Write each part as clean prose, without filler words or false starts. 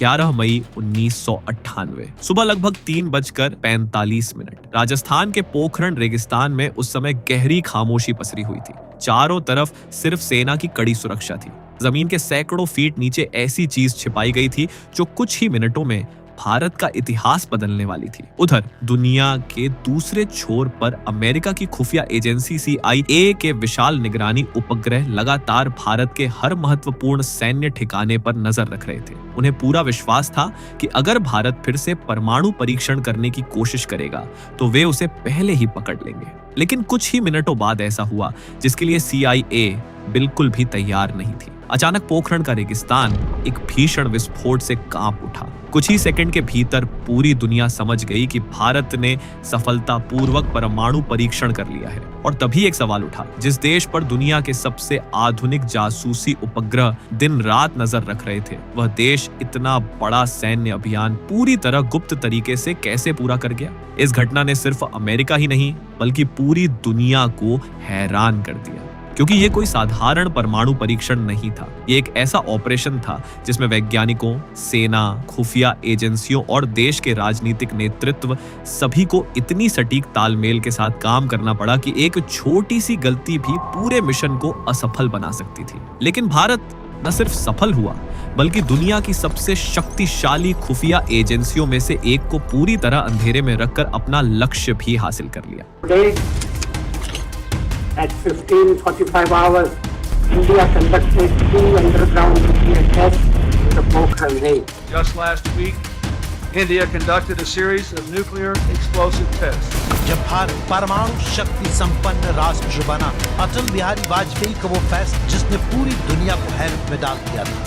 11 मई 1998 सुबह लगभग 3:45 राजस्थान के पोखरण रेगिस्तान में उस समय गहरी खामोशी पसरी हुई थी। चारों तरफ सिर्फ सेना की कड़ी सुरक्षा थी। जमीन के सैकड़ों फीट नीचे ऐसी चीज छिपाई गई थी जो कुछ ही मिनटों में भारत का इतिहास बदलने वाली थी। उधर दुनिया के दूसरे छोर पर अमेरिका की खुफिया एजेंसी CIA के विशाल निगरानी उपग्रह लगातार भारत के हर महत्वपूर्ण सैन्य ठिकाने पर नजर रख रहे थे। उन्हें पूरा विश्वास था कि अगर भारत फिर से परमाणु परीक्षण करने की कोशिश करेगा तो वे उसे पहले ही पकड़ लेंगे। लेकिन कुछ ही मिनटों बाद ऐसा हुआ जिसके लिए CIA बिल्कुल भी तैयार नहीं थी। अचानक पोखरण का रेगिस्तान एक भीषण विस्फोट से कांप उठा। कुछ ही सेकंड के भीतर पूरी दुनिया समझ गई कि भारत ने सफलतापूर्वक परमाणु परीक्षण कर लिया है। और तभी एक सवाल उठा, जिस देश पर दुनिया के सबसे आधुनिक जासूसी उपग्रह दिन रात नजर रख रहे थे, वह देश इतना बड़ा सैन्य अभियान पूरी तरह गुप्त तरीके से कैसे पूरा कर गया? इस घटना ने सिर्फ अमेरिका ही नहीं बल्कि पूरी दुनिया को हैरान कर दिया, क्योंकि ये कोई साधारण परमाणु परीक्षण नहीं था। ये एक ऐसा ऑपरेशन था जिसमें वैज्ञानिकों, सेना, खुफिया एजेंसियों और देश के राजनीतिक नेतृत्व सभी को इतनी सटीक तालमेल के साथ काम करना पड़ा कि एक छोटी सी गलती भी पूरे मिशन को असफल बना सकती थी। लेकिन भारत न सिर्फ सफल हुआ बल्कि दुनिया की सबसे शक्तिशाली खुफिया एजेंसियों में से एक को पूरी तरह अंधेरे में रखकर अपना लक्ष्य भी हासिल कर लिया। At 15:45 hours, India conducted 2 underground nuclear tests in the Pokhran range. Just last week, India conducted a series of nuclear explosive tests. जब भारत परमाणु शक्ति संपन्न राष्ट्र बना, अटल बिहारी वाजपेयी का वो फैसला जिसने पूरी दुनिया को हैरत में डाल दिया था।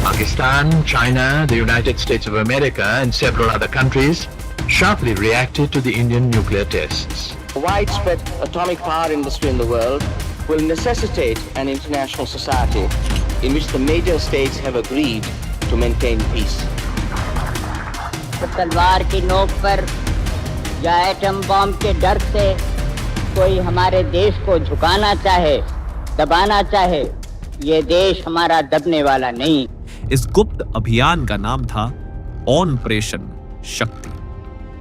Pakistan, China, the United States of America and several other countries sharply reacted to the Indian nuclear tests. Widespread atomic power industry in the world will necessitate an international society in which the major states have agreed to maintain peace. तलवार की नोक पर या atom bomb के डर से कोई हमारे देश को झुकाना चाहे, दबाना चाहे, ये देश हमारा दबने वाला नहीं। इस गुप्त अभियान का नाम था ऑपरेशन शक्ति।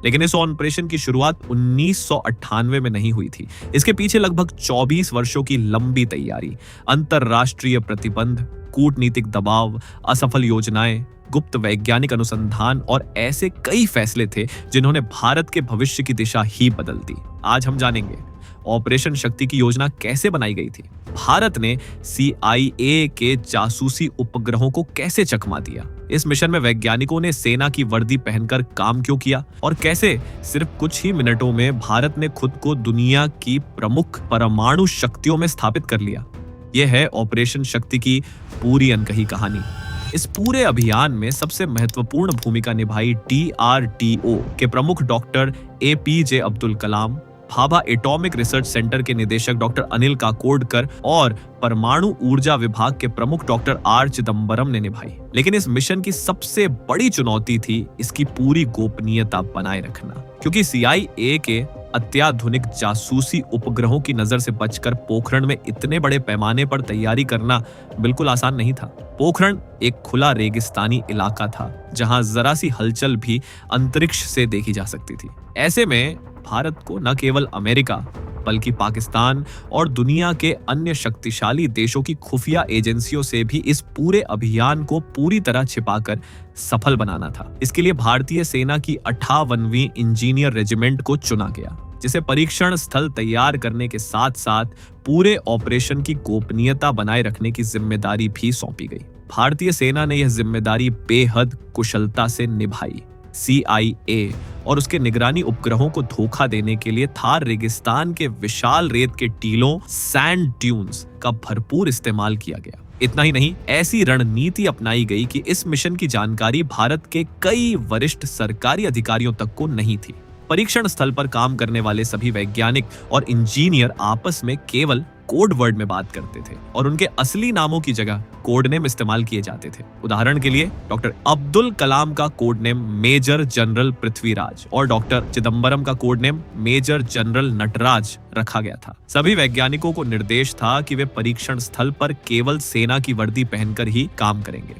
लेकिन इस ऑपरेशन की शुरुआत 1998 में नहीं हुई थी। इसके पीछे लगभग 24 वर्षों की लंबी तैयारी, अंतरराष्ट्रीय प्रतिबंध, कूटनीतिक दबाव, असफल योजनाएं, गुप्त वैज्ञानिक अनुसंधान और ऐसे कई फैसले थे जिन्होंने भारत के भविष्य की दिशा ही बदल दी। आज हम जानेंगे ऑपरेशन शक्ति की योजना कैसे बनाई गई थी, भारत ने CIA के जासूसी उपग्रहों को कैसे चकमा दिया, इस मिशन में वैज्ञानिकों ने सेना की वर्दी पहनकर काम क्यों किया और कैसे सिर्फ कुछ ही मिनटों में भारत ने खुद को दुनिया की प्रमुख परमाणु शक्तियों में स्थापित कर लिया। यह है ऑपरेशन शक्ति की पूरी अनकही कहानी। इस पूरे अभियान में सबसे महत्वपूर्ण भूमिका निभाई DRDO के प्रमुख doctor APJ Abdul Kalam, Bhabha atomic research centre के निदेशक डॉक्टर अनिल काकोडकर और परमाणु ऊर्जा विभाग के प्रमुख डॉक्टर R चिदम्बरम ने निभाई। लेकिन इस मिशन की सबसे बड़ी चुनौती थी इसकी पूरी गोपनीयता बनाए रखना, क्योंकि CIA के अत्याधुनिक जासूसी उपग्रहों की नजर से बचकर पोखरण में इतने बड़े पैमाने पर तैयारी करना बिल्कुल आसान नहीं था। पोखरण एक खुला रेगिस्तानी इलाका था जहां जरा सी हलचल भी अंतरिक्ष से देखी जा सकती थी। ऐसे में भारत को न केवल अमेरिका बल्कि पाकिस्तान और दुनिया के अन्य शक्तिशाली देशों की खुफिया एजेंसियों से भी इस पूरे अभियान को पूरी तरह छिपाकर सफल बनाना था। इसके लिए भारतीय सेना की 58वीं इंजीनियर रेजिमेंट को चुना गया, जिसे परीक्षण स्थल तैयार करने के साथ साथ पूरे ऑपरेशन की गोपनीयता बनाए रखने की जिम्मेदारी भी सौंपी गई। भारतीय सेना ने यह जिम्मेदारी बेहद कुशलता से निभाई। CIA और उसके निगरानी उपग्रहों को धोखा देने के लिए थार रेगिस्तान के विशाल रेत के टीलों सैंड ड्यून्स का भरपूर इस्तेमाल किया गया। इतना ही नहीं, ऐसी रणनीति अपनाई गई कि इस मिशन की जानकारी भारत के कई वरिष्ठ सरकारी अधिकारियों तक को नहीं थी। परीक्षण स्थल पर काम करने वाले सभी वैज्ञानिक और इंजीनियर आपस में केवल कोड वर्ड में बात करते थे और उनके असली नामों की जगह कोड नेम इस्तेमाल किए जाते थे। उदाहरण के लिए डॉक्टर अब्दुल कलाम का code name major general Prithviraj और डॉक्टर चिदम्बरम का code name major general Nataraj रखा गया था। सभी वैज्ञानिकों को निर्देश था कि वे परीक्षण स्थल पर केवल सेना की वर्दी पहनकर ही काम करेंगे।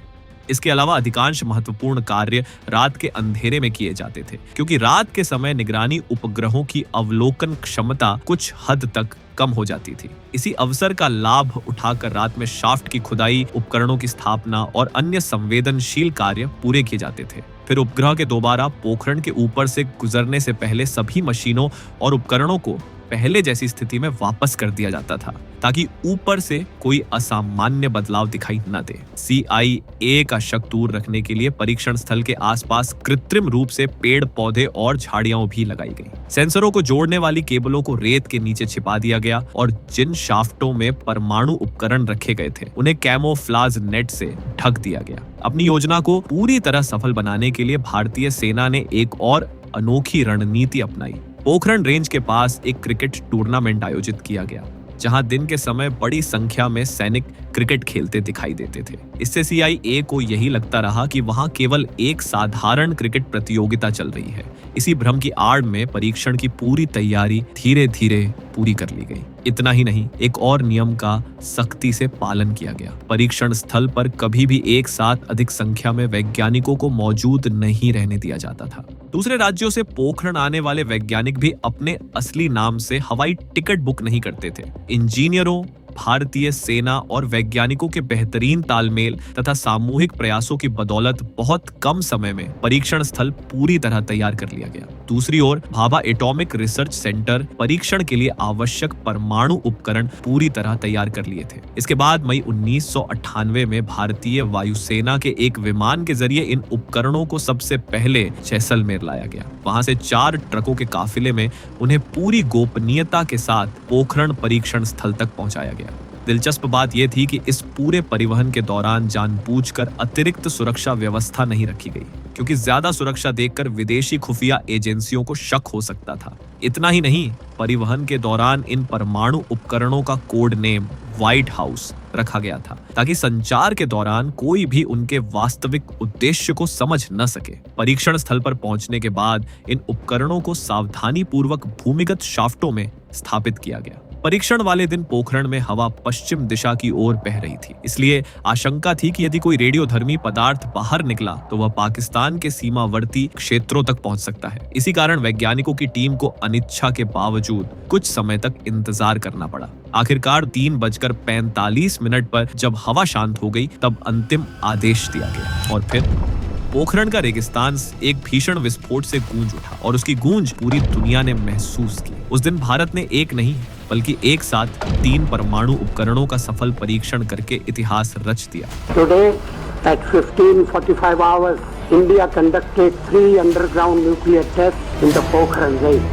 इसके अलावा अधिकांश महत्वपूर्ण कार्य रात के अंधेरे में किए जाते थे, क्योंकि रात के समय निगरानी उपग्रहों की अवलोकन क्षमता कुछ हद तक कम हो जाती थी। इसी अवसर का लाभ उठाकर रात में शाफ्ट की खुदाई, उपकरणों की स्थापना और अन्य संवेदनशील कार्य पूरे किए जाते थे। फिर उपग्रह के दोबारा पोखरण के ऊपर से गुजरने से पहले सभी मशीनों और उपकरणों को पहले जैसी स्थिति में वापस कर दिया जाता था, ताकि ऊपर से कोई असामान्य बदलाव दिखाई न दे। CIA का शक दूर रखने के लिए परीक्षण स्थल के आसपास कृत्रिम रूप से पेड़ पौधे और झाड़ियां भी लगाई गई। सेंसरों को जोड़ने वाली केबलों को रेत के नीचे छिपा दिया गया और जिन शाफ्टों में परमाणु उपकरण रखे गए थे उन्हें कैमोफ्लाज नेट से ढक दिया गया। अपनी योजना को पूरी तरह सफल बनाने के लिए भारतीय सेना ने एक और अनोखी रणनीति अपनाई। पोखरण रेंज के पास एक क्रिकेट टूर्नामेंट आयोजित किया गया, जहां दिन के समय बड़ी संख्या में सैनिक क्रिकेट खेलते दिखाई देते थे। इससे CIA को यही लगता रहा कि वहां केवल एक साधारण क्रिकेट प्रतियोगिता चल रही है। इसी भ्रम की आड़ में परीक्षण की पूरी तैयारी धीरे धीरे पूरी कर ली गई। इतना ही नहीं, एक और नियम का सख्ती से पालन किया गया। परीक्षण स्थल पर कभी भी एक साथ अधिक संख्या में वैज्ञानिकों को मौजूद नहीं रहने दिया जाता था। दूसरे राज्यों से पोखरण आने वाले वैज्ञानिक भी अपने असली नाम से हवाई टिकट बुक नहीं करते थे। इंजीनियरों, भारतीय सेना और वैज्ञानिकों के बेहतरीन तालमेल तथा सामूहिक प्रयासों की बदौलत बहुत कम समय में परीक्षण स्थल पूरी तरह तैयार कर लिया गया। दूसरी ओर भाभा एटॉमिक रिसर्च सेंटर परीक्षण के लिए आवश्यक परमाणु उपकरण पूरी तरह तैयार कर लिए थे। इसके बाद मई 1998 में भारतीय वायुसेना के एक विमान के जरिए इन उपकरणों को सबसे पहले जैसलमेर लाया गया। वहां से 4 ट्रकों के काफिले में उन्हें पूरी गोपनीयता के साथ पोखरण परीक्षण स्थल तक पहुंचाया गया। दिलचस्प बात यह थी कि इस पूरे परिवहन के दौरान जानबूझकर अतिरिक्त सुरक्षा व्यवस्था नहीं रखी गई, क्योंकि ज्यादा सुरक्षा देखकर विदेशी खुफिया एजेंसियों को शक हो सकता था। इतना ही नहीं, परिवहन के दौरान इन परमाणु उपकरणों का कोड नेम व्हाइट हाउस रखा गया था, ताकि संचार के दौरान कोई भी उनके वास्तविक उद्देश्य को समझ न सके। परीक्षण स्थल पर पहुंचने के बाद इन उपकरणों को सावधानी पूर्वक भूमिगत शाफ्टों में स्थापित किया गया। परीक्षण वाले दिन पोखरण में हवा पश्चिम दिशा की ओर बह रही थी, इसलिए आशंका थी कि यदि कोई रेडियोधर्मी पदार्थ बाहर निकला तो वह पाकिस्तान के सीमावर्ती क्षेत्रों तक पहुंच सकता है। इसी कारण वैज्ञानिकों की टीम को अनिच्छा के बावजूद कुछ समय तक इंतजार करना पड़ा। आखिरकार 3:45 पर जब हवा शांत हो गई, तब अंतिम आदेश दिया गया और फिर पोखरण का रेगिस्तान एक भीषण विस्फोट से गूंज उठा और उसकी गूंज पूरी दुनिया ने महसूस की। उस दिन भारत ने एक नहीं बल्कि एक साथ 3 परमाणु उपकरणों का सफल परीक्षण करके इतिहास रच दिया। Today at 15:45 hours, India conducted 3 underground nuclear tests in the Pokhran range.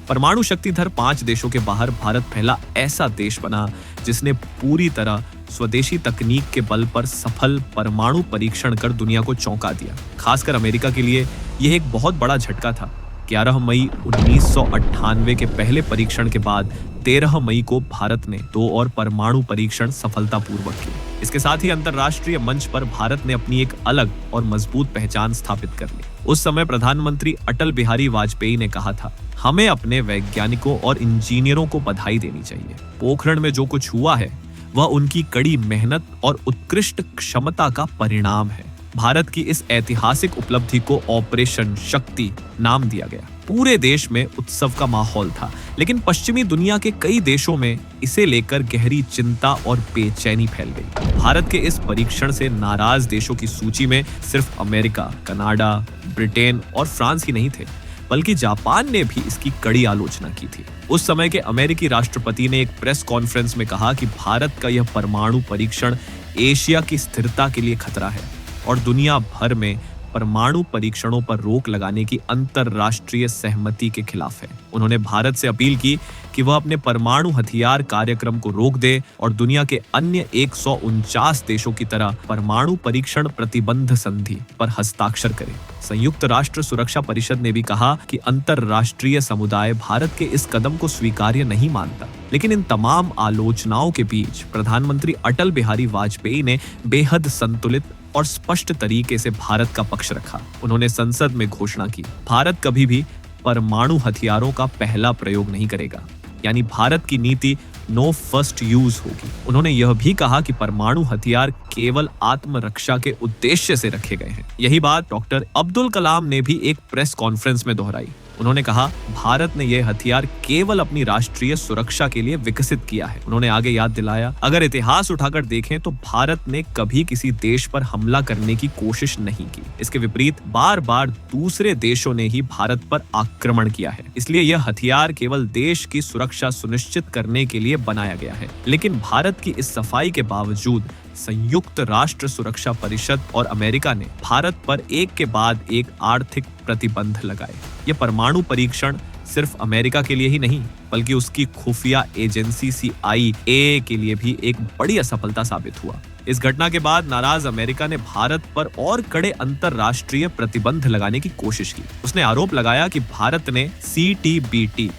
परमाणु शक्तिधर 5 देशों के बाहर भारत पहला ऐसा देश बना जिसने पूरी तरह स्वदेशी तकनीक के बल पर सफल परमाणु परीक्षण कर दुनिया को चौंका दिया। खासकर अमेरिका के लिए यह एक बहुत बड़ा झटका था। 11 मई 1998 के पहले परीक्षण के बाद 13 मई को भारत ने 2 और परमाणु परीक्षण सफलतापूर्वक किए। इसके साथ ही अंतर्राष्ट्रीय मंच पर भारत ने अपनी एक अलग और मजबूत पहचान स्थापित कर ली। उस समय प्रधानमंत्री अटल बिहारी वाजपेयी ने कहा था, हमें अपने वैज्ञानिकों और इंजीनियरों को बधाई देनी चाहिए। पोखरण में जो कुछ हुआ है वह उनकी कड़ी मेहनत और उत्कृष्ट क्षमता का परिणाम है। भारत की इस ऐतिहासिक उपलब्धि को ऑपरेशन शक्ति नाम दिया गया। पूरे देश में उत्सव का माहौल था, लेकिन पश्चिमी दुनिया के कई देशों में इसे लेकर गहरी चिंता और बेचैनी फैल गई। भारत के इस परीक्षण से नाराज देशों की सूची में सिर्फ अमेरिका, कनाडा, ब्रिटेन और फ्रांस ही नहीं थे, बल्कि जापान ने भी इसकी कड़ी आलोचना की थी। उस समय के अमेरिकी राष्ट्रपति ने एक प्रेस कॉन्फ्रेंस में कहा कि भारत का यह परमाणु परीक्षण एशिया की स्थिरता के लिए खतरा है और दुनिया भर में परमाणु परीक्षणों पर रोक लगाने की अंतरराष्ट्रीय सहमति के खिलाफ है। उन्होंने भारत से अपील की कि वह अपने परमाणु हथियार कार्यक्रम को रोक दे और दुनिया के अन्य 149 देशों की तरह परमाणु परीक्षण प्रतिबंध संधि पर हस्ताक्षर करे। संयुक्त राष्ट्र सुरक्षा परिषद ने भी कहा कि अंतरराष्ट्रीय समुदाय भारत के इस कदम को स्वीकार्य नहीं मानता। लेकिन इन तमाम आलोचनाओं के बीच प्रधानमंत्री अटल बिहारी वाजपेयी ने बेहद संतुलित और स्पष्ट तरीके से भारत का पक्ष रखा। उन्होंने संसद में घोषणा की, भारत कभी भी परमाणु हथियारों का पहला प्रयोग नहीं करेगा। यानी भारत की नीति नो फर्स्ट यूज होगी। उन्होंने यह भी कहा कि परमाणु हथियार केवल आत्मरक्षा के उद्देश्य से रखे गए हैं। यही बात डॉक्टर अब्दुल कलाम ने भी एक प्रेस कॉन्फ्रेंस में दोहराई। उन्होंने कहा, भारत ने यह हथियार केवल अपनी राष्ट्रीय सुरक्षा के लिए विकसित किया है। उन्होंने आगे याद दिलाया, अगर इतिहास उठाकर देखें तो भारत ने कभी किसी देश पर हमला करने की कोशिश नहीं की। इसके विपरीत बार बार दूसरे देशों ने ही भारत पर आक्रमण किया है। इसलिए यह हथियार केवल देश की सुरक्षा सुनिश्चित करने के लिए बनाया गया है। लेकिन भारत की इस सफाई के बावजूद संयुक्त राष्ट्र सुरक्षा परिषद और अमेरिका ने भारत पर एक के बाद एक आर्थिक प्रतिबंध लगाए। ये परमाणु परीक्षण सिर्फ अमेरिका के लिए ही नहीं, बल्कि उसकी खुफिया एजेंसी CIA के लिए भी एक बड़ी असफलता साबित हुआ। इस घटना के बाद नाराज अमेरिका ने भारत पर और कड़े अंतरराष्ट्रीय प्रतिबंध लगाने की कोशिश की। उसने आरोप लगाया कि भारत ने CTBT,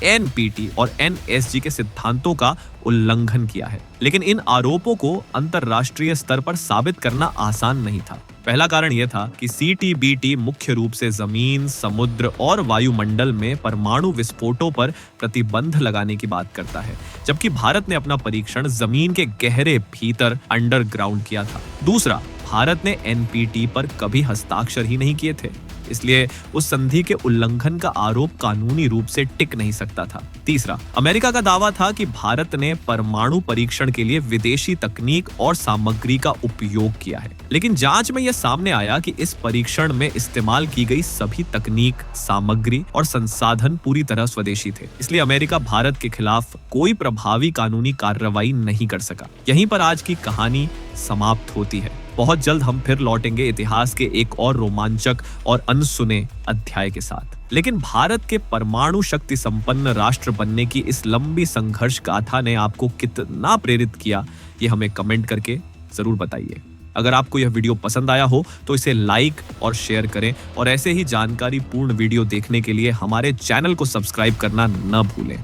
NPT और NSG के सिद्धांतों का उल्लंघन किया है। लेकिन इन आरोपों को अंतरराष्ट्रीय स्तर पर साबित करना आसान नहीं था। पहला कारण यह था कि CTBT मुख्य रूप से जमीन, समुद्र और वायुमंडल में परमाणु विस्फोटों पर प्रतिबंध लगाने की बात करता है, जबकि भारत ने अपना परीक्षण जमीन के गहरे भीतर अंडरग्राउंड किया था। दूसरा, भारत ने NPT पर कभी हस्ताक्षर ही नहीं किए थे, इसलिए उस संधि के उल्लंघन का आरोप कानूनी रूप से टिक नहीं सकता था। तीसरा, अमेरिका का दावा था कि भारत ने परमाणु परीक्षण के लिए विदेशी तकनीक और सामग्री का उपयोग किया है। लेकिन जांच में यह सामने आया कि इस परीक्षण में इस्तेमाल की गई सभी तकनीक, सामग्री और संसाधन पूरी तरह स्वदेशी थे। इसलिए अमेरिका भारत के खिलाफ कोई प्रभावी कानूनी कार्रवाई नहीं कर सका। यहीं पर आज की कहानी समाप्त होती है। बहुत जल्द हम फिर लौटेंगे इतिहास के एक और रोमांचक और अनसुने अध्याय के साथ। लेकिन भारत के परमाणु शक्ति संपन्न राष्ट्र बनने की इस लंबी संघर्ष गाथा ने आपको कितना प्रेरित किया, ये हमें कमेंट करके जरूर बताइए। अगर आपको यह वीडियो पसंद आया हो तो इसे लाइक और शेयर करें, और ऐसे ही जानकारी पूर्ण वीडियो देखने के लिए हमारे चैनल को सब्सक्राइब करना न भूलें।